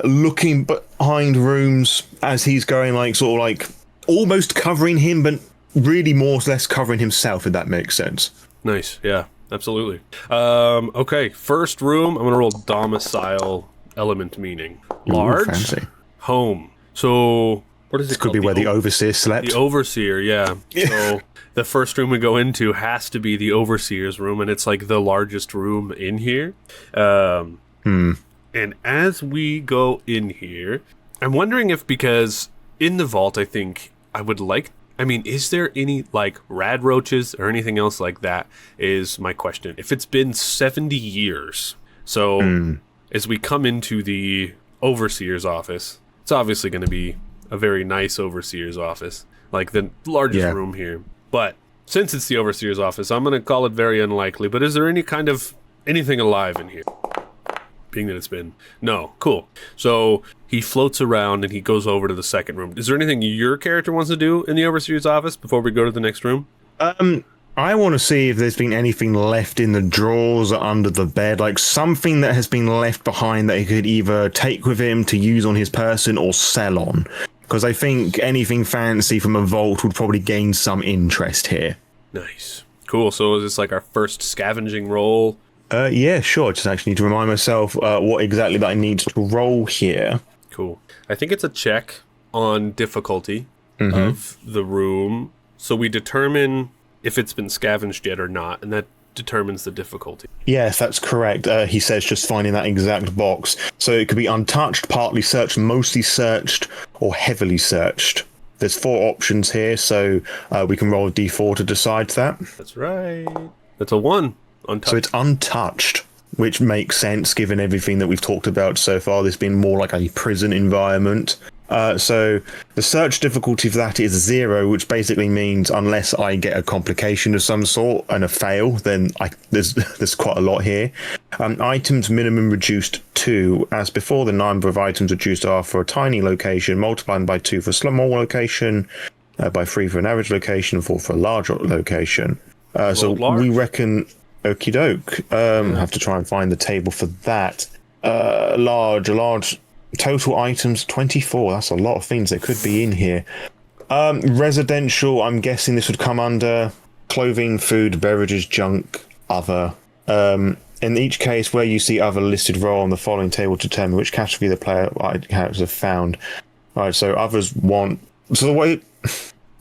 looking behind rooms as he's going, like sort of like almost covering him, but really more or less covering himself, if that makes sense. Nice. Yeah, absolutely. Okay, first room, I'm going to roll domicile element meaning. Large. Ooh, fancy. Home. So what is it called? Could be where the overseer slept. The overseer, yeah. So the first room we go into has to be the overseer's room, and it's like the largest room in here. And as we go in here, I'm wondering if, because in the vault, I think I would like, I mean, is there any like rad roaches or anything else like that is my question. If it's been 70 years, so as we come into the overseer's office, it's obviously going to be a very nice overseer's office, like the largest room here. But since it's the overseer's office, I'm going to call it very unlikely. But is there any kind of anything alive in here? Being that it's been... No. Cool. So he floats around and he goes over to the second room. Is there anything your character wants to do in the overseer's office before we go to the next room? I want to see if there's been anything left in the drawers or under the bed, like something that has been left behind that he could either take with him to use on his person or sell on. Because I think anything fancy from a vault would probably gain some interest here. Nice. Cool. So is this like our first scavenging roll? Yeah, sure. Just actually need to remind myself what exactly that I need to roll here. Cool. I think it's a check on difficulty of the room. So we determine if it's been scavenged yet or not, and that determines the difficulty. Yes, that's correct. He says just finding that exact box. So it could be untouched, partly searched, mostly searched, or heavily searched. There's 4 options here, so we can roll a d4 to decide that. That's right. That's a 1. Untouched. So it's untouched, which makes sense given everything that we've talked about so far. This being more like a prison environment. So the search difficulty for that is 0, which basically means unless I get a complication of some sort and a fail, then there's quite a lot here. Items minimum reduced 2. As before, the number of items reduced are for a tiny location, multiplied by 2 for a small location, by 3 for an average location, 4 for a large location. So large. We reckon... Okie doke. Have to try and find the table for that. Large total items 24. That's a lot of things that could be in here. Residential, I'm guessing this would come under clothing, food, beverages, junk, other. In each case where you see other listed role on the following table to determine which category the player characters have found. Right, so others want... So the way...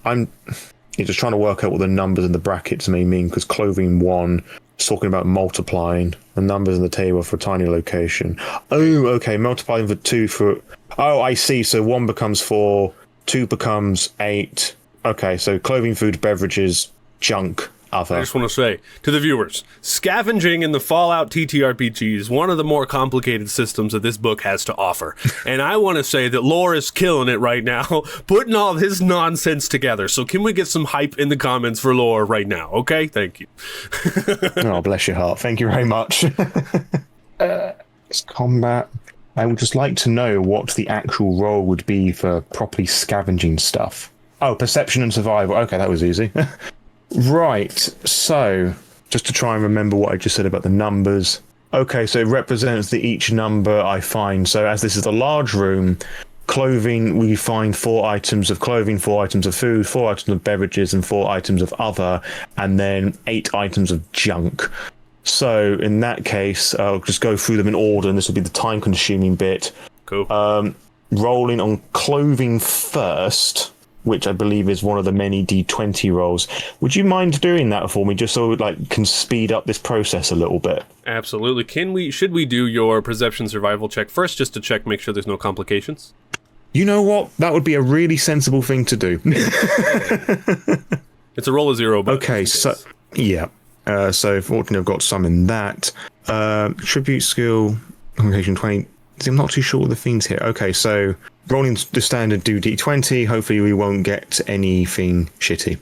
You're just trying to work out what the numbers in the brackets may mean, because clothing 1 is talking about multiplying the numbers in the table for a tiny location. Oh, okay, multiplying for 2 for... Oh, I see, so 1 becomes 4, 2 becomes 8. Okay, so clothing, food, beverages, junk, other. I just want to say to the viewers, scavenging in the Fallout TTRPG is one of the more complicated systems that this book has to offer. And I want to say that Lore is killing it right now, putting all this nonsense together. So can we get some hype in the comments for Lore right now? Okay, thank you. Oh, bless your heart. Thank you very much. It's combat. I would just like to know what the actual role would be for properly scavenging stuff. Oh, perception and survival. Okay, that was easy. Right, so just to try and remember what I just said about the numbers. Okay, so it represents each number I find. So as this is a large room, clothing, we find 4 items of clothing, 4 items of food, 4 items of beverages, and 4 items of other, and then 8 items of junk. So in that case, I'll just go through them in order, and this will be the time-consuming bit. Cool. Rolling on clothing first, which I believe is one of the many D20 rolls. Would you mind doing that for me, just so it can speed up this process a little bit? Absolutely. Should we do your perception survival check first, just to make sure there's no complications? You know what? That would be a really sensible thing to do. It's a roll of 0, but... Okay, so... Yeah. So, fortunately, I've got some in that. Tribute skill, complication 20... I'm not too sure what the theme's here. Okay, so... Rolling the standard do D20, hopefully we won't get anything shitty.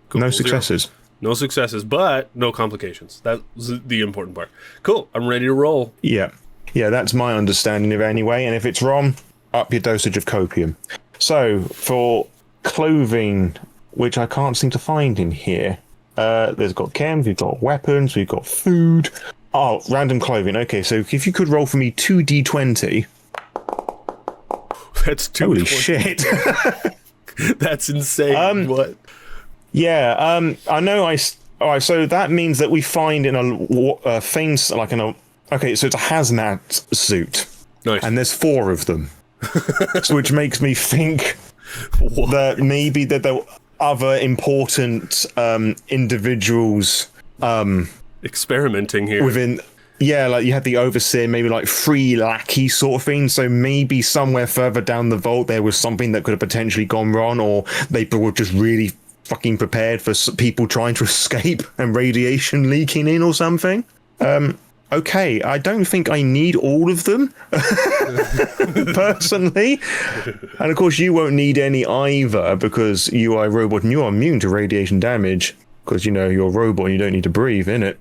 Cool. No successes. 0. No successes, but no complications. That's the important part. Cool, I'm ready to roll. Yeah, that's my understanding of it anyway, and if it's wrong, up your dosage of copium. So, for clothing, which I can't seem to find in here, there's got chems, we've got weapons, we've got food. Oh, random clothing. Okay, so if you could roll for me 2d20... That's 2. Holy shit. That's insane. What? Yeah, I know alright, so that means that we find in a thing, okay, so it's a hazmat suit. Nice. And there's 4 of them. Which makes me think that maybe that there were other important individuals experimenting here. Within... Yeah, you had the overseer, maybe 3 lackey sort of thing. So maybe somewhere further down the vault there was something that could have potentially gone wrong, or they were just really fucking prepared for people trying to escape and radiation leaking in or something. Okay, I don't think I need all of them, personally. And of course you won't need any either, because you are a robot and you are immune to radiation damage, because, you're a robot and you don't need to breathe, innit?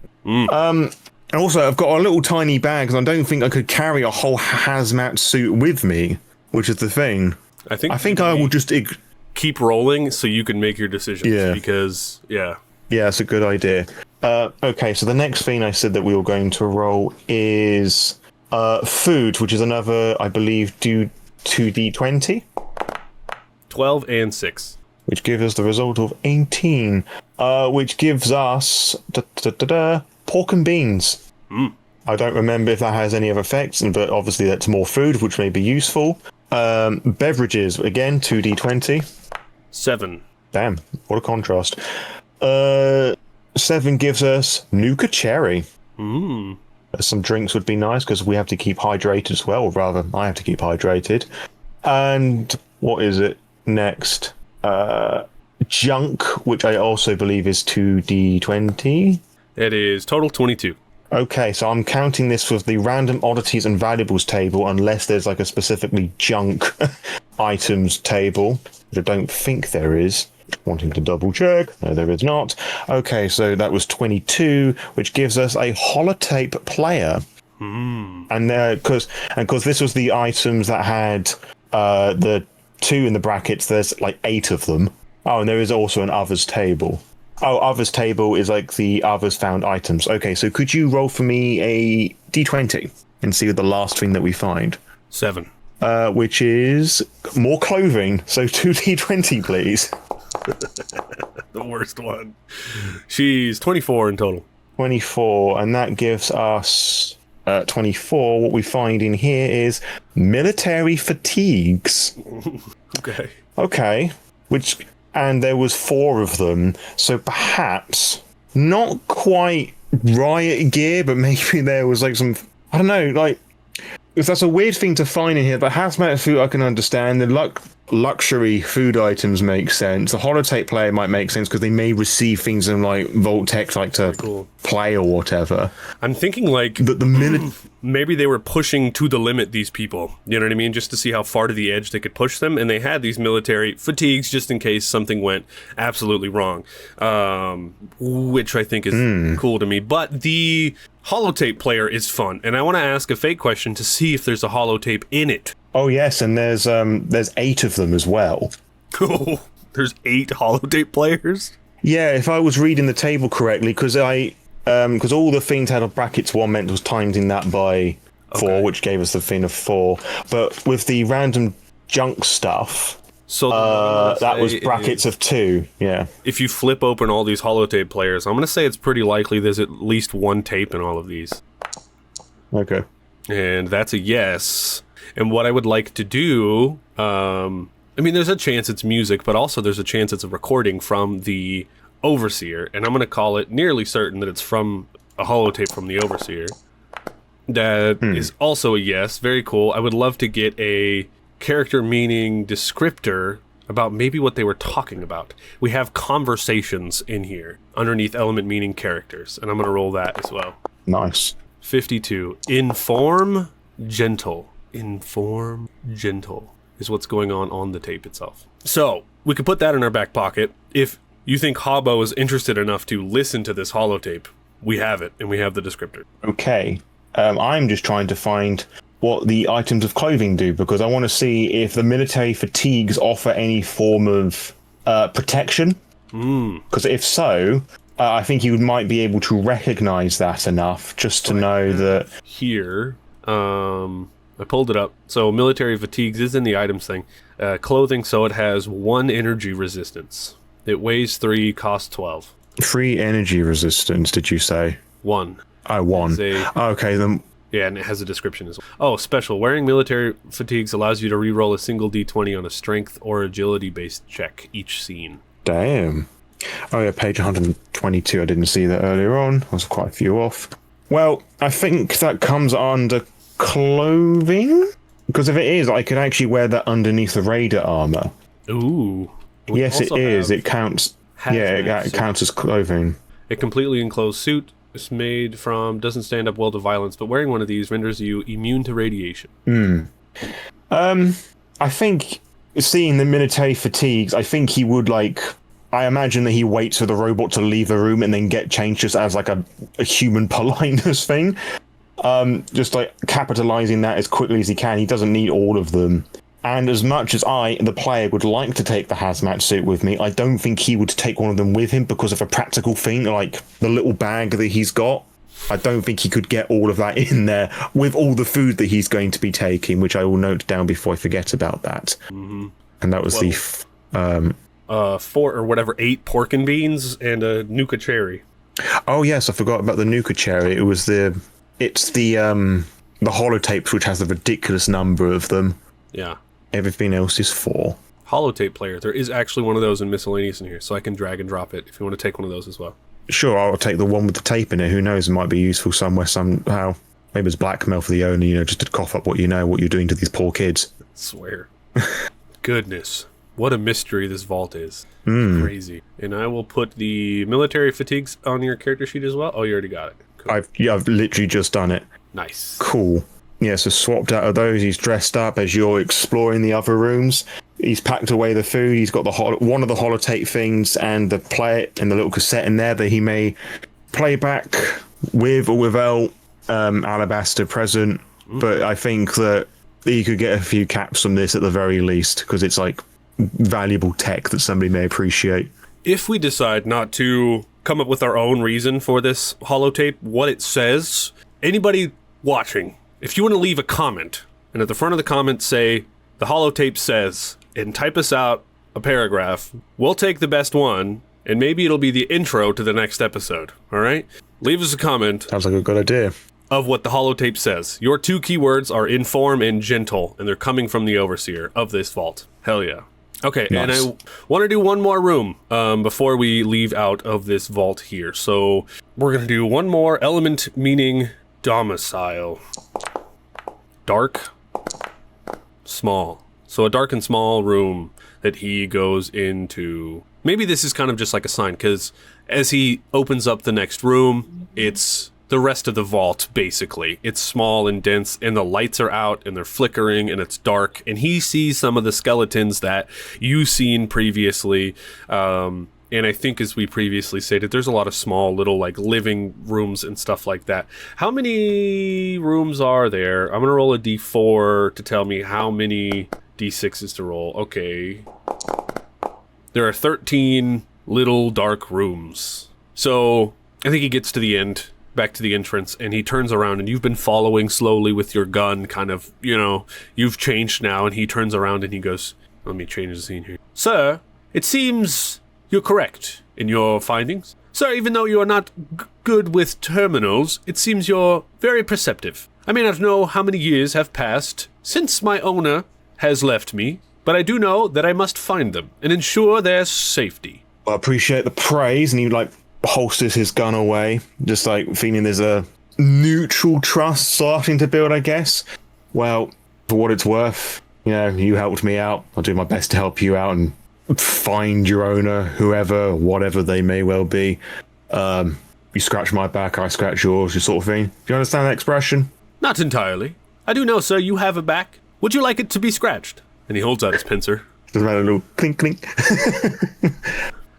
And also, I've got a little tiny bag, because I don't think I could carry a whole hazmat suit with me, which is the thing. I think I will just... keep rolling so you can make your decisions, because, yeah, it's a good idea. Okay, so the next thing I said that we were going to roll is food, which is another, I believe, do 2d20? 12 and 6. Which gives us the result of 18, which gives us... pork and beans. I don't remember if that has any other effects, but obviously that's more food, which may be useful. Beverages, again, 2d20. 7. Damn, what a contrast. 7 gives us Nuka Cherry. Some drinks would be nice, because we have to keep hydrated as well, or rather, I have to keep hydrated. And what is it next? Junk, which I also believe is 2d20. It is total 22. Okay, so I'm counting this with the random oddities and valuables table, unless there's a specifically junk items table, which I don't think there is. Wanting to double check. No, there is not. Okay, so that was 22, which gives us a holotape player. And because this was the items that had the 2 in the brackets, there's 8 of them. Oh, and there is also an others table. Oh, others table is the others found items. Okay, so could you roll for me a d20 and see the last thing that we find? 7. Which is more clothing. So 2d20, please. The worst one. She's 24 in total. 24, and that gives us 24. What we find in here is military fatigues. Okay. And there was 4 of them, so perhaps not quite riot gear, but maybe there was like some, I don't know, like, if that's a weird thing to find in here, but hazmat food I can understand. The luxury food items make sense. The holotape player might make sense because they may receive things in like Vault-Tec, like to play or whatever. I'm thinking like maybe they were pushing to the limit these people. You know what I mean? Just to see how far to the edge they could push them, and they had these military fatigues just in case something went absolutely wrong, which I think is cool to me. But the holotape player is fun, and I want to ask a fake question to see if there's a holotape in it. Oh yes, and there's 8 of them as well. Oh, there's 8 holotape players? Yeah, if I was reading the table correctly, because all the things had of brackets 1 meant was timesing that by 4, which gave us the thing of 4. But with the random junk stuff, so that was brackets of 2. Yeah. If you flip open all these holotape players, I'm going to say it's pretty likely there's at least 1 tape in all of these. Okay. And that's a yes. And what I would like to do, I mean, there's a chance it's music, but also there's a chance it's a recording from the Overseer, and I'm going to call it nearly certain that it's from a holotape from the Overseer. That is also a yes. Very cool. I would love to get a character meaning descriptor about maybe what they were talking about. We have conversations in here underneath element meaning characters, and I'm going to roll that as well. Nice. 52. Inform gentle. Inform gentle is what's going on the tape itself. So we could put that in our back pocket. If you think Hobo is interested enough to listen to this holotape, we have it, and we have the descriptor. Okay. I'm just trying to find what the items of clothing do, because I want to see if the military fatigues offer any form of protection. Because if so, I think you might be able to recognize that enough just to know that... Here, I pulled it up. So military fatigues is in the items thing. Clothing, so it has 1 energy resistance. It weighs 3, costs 12. 3 energy resistance, did you say? 1. Oh, 1. Okay, then... Yeah, and it has a description as well. Oh, special. Wearing military fatigues allows you to re-roll a single d20 on a strength or agility-based check each scene. Damn. Oh yeah, page 122. I didn't see that earlier on. I was quite a few off. Well, I think that comes under clothing? Because if it is, I could actually wear that underneath the raider armor. Ooh. Yes, it is. It counts. Yeah, it counts as clothing. A completely enclosed suit is made from, doesn't stand up well to violence, but wearing one of these renders you immune to radiation. I think, seeing the military fatigues, I think he would, like... I imagine that he waits for the robot to leave the room and then get changed just as, like, a human politeness thing. Just like capitalizing that as quickly as he can. He doesn't need all of them. And as much as I, the player, would like to take the hazmat suit with me, I don't think he would take one of them with him because of a practical thing, like the little bag that he's got. I don't think he could get all of that in there with all the food that he's going to be taking, which I will note down before I forget about that. And that was 4 or whatever, 8 pork and beans and a Nuka cherry. Oh yes, I forgot about the Nuka cherry. It's the holotapes, which has a ridiculous number of them. Yeah. Everything else is 4. Holotape player. There is actually one of those in miscellaneous in here, so I can drag and drop it if you want to take one of those as well. Sure, I'll take the one with the tape in it. Who knows, it might be useful somewhere, somehow. Maybe it's blackmail for the owner, just to cough up what you're doing to these poor kids. I swear. Goodness. What a mystery this vault is. Crazy. And I will put the military fatigues on your character sheet as well. Oh, you already got it. Cool. I've literally just done it. Nice. Cool. Yeah, so swapped out of those. He's dressed up as you're exploring the other rooms. He's packed away the food. He's got one of the holotape things and the play and the little cassette in there that he may play back with or without Alabaster present. But I think that he could get a few caps from this at the very least, because it's like valuable tech that somebody may appreciate. If we decide not to come up with our own reason for this holotape, what it says, anybody watching, if you want to leave a comment, and at the front of the comment say, the holotape says, and type us out a paragraph, we'll take the best one, and maybe it'll be the intro to the next episode, all right? Leave us a comment. Sounds like a good idea. Of what the holotape says. Your 2 keywords are inform and gentle, and they're coming from the overseer of this vault. Hell yeah. Okay, nice. And I want to do one more room before we leave out of this vault here. So we're going to do one more element, meaning domicile. Dark, small. So a dark and small room that he goes into. Maybe this is kind of just like a sign, because as he opens up the next room, it's the rest of the vault, basically. It's small and dense, and the lights are out, and they're flickering, and it's dark, and he sees some of the skeletons that you've seen previously, and I think, as we previously stated, there's a lot of small little, like, living rooms and stuff like that. How many rooms are there? I'm gonna roll a d4 to tell me how many d6s to roll. Okay. There are 13 little dark rooms. So, I think he gets to the end, back to the entrance, and he turns around, and you've been following slowly with your gun, kind of, you know, you've changed now, and he turns around and he goes, let me change the scene here. Sir, it seems you're correct in your findings. Sir, even though you are not good with terminals, it seems you're very perceptive. I may not know how many years have passed since my owner has left me, but I do know that I must find them and ensure their safety. I appreciate the praise, and he, like, holsters his gun away, just like feeling there's a neutral trust starting to build, I guess. Well, for what it's worth, you know, you helped me out. I'll do my best to help you out and find your owner, whoever, whatever they may well be. You scratch my back, I scratch yours, you sort of thing. Do you understand that expression? Not entirely. I do know, sir, you have a back. Would you like it to be scratched? And he holds out his pincer. Doesn't matter, a little clink clink.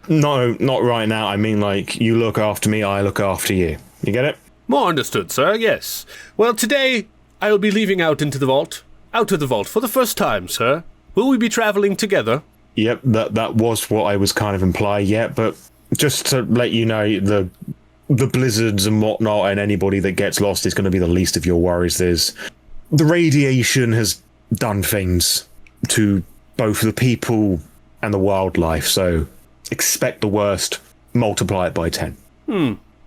No, not right now. I mean, like, you look after me, I look after you. You get it? More understood, sir, yes. Well, today I will be leaving out of the vault for the first time, sir. Will we be traveling together? Yep, that was what I was kind of implying, yeah, but just to let you know, the blizzards and whatnot, and anybody that gets lost is going to be the least of your worries. The radiation has done things to both the people and the wildlife, so expect the worst, multiply it by 10.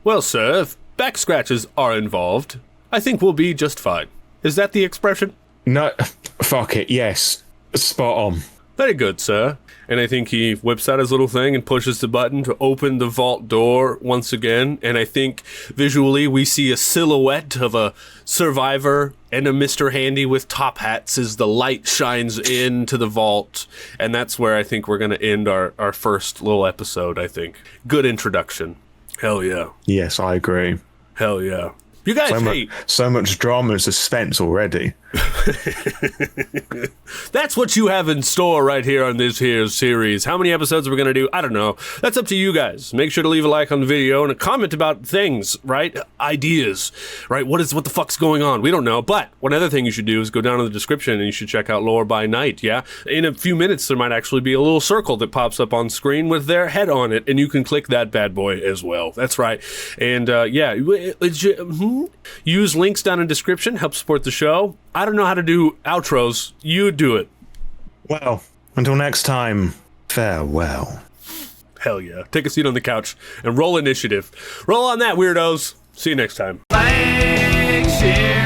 Well, sir, if back scratches are involved, I think we'll be just fine. Is that the expression? No, fuck it, yes. Spot on. Very good, sir. And I think he whips out his little thing and pushes the button to open the vault door once again. And I think visually we see a silhouette of a survivor and a Mr. Handy with top hats as the light shines into the vault. And that's where I think we're going to end our first little episode, I think. Good introduction. Hell yeah. Yes, I agree. Hell yeah. You guys hate. So much drama and suspense already. That's what you have in store right here on this here series. How many episodes are we going to do? I don't know. That's up to you guys. Make sure to leave a like on the video and a comment about things, right? Ideas, right? What the fuck's going on? We don't know. But one other thing you should do is go down in the description and you should check out LorebyNight, yeah? In a few minutes, there might actually be a little circle that pops up on screen with their head on it, and you can click that bad boy as well. That's right. And use links down in the description. Help support the show. I don't know how to do outros. You do it. Well, until next time, farewell. Hell yeah. Take a seat on the couch and roll initiative. Roll on that, weirdos. See you next time. Like, share,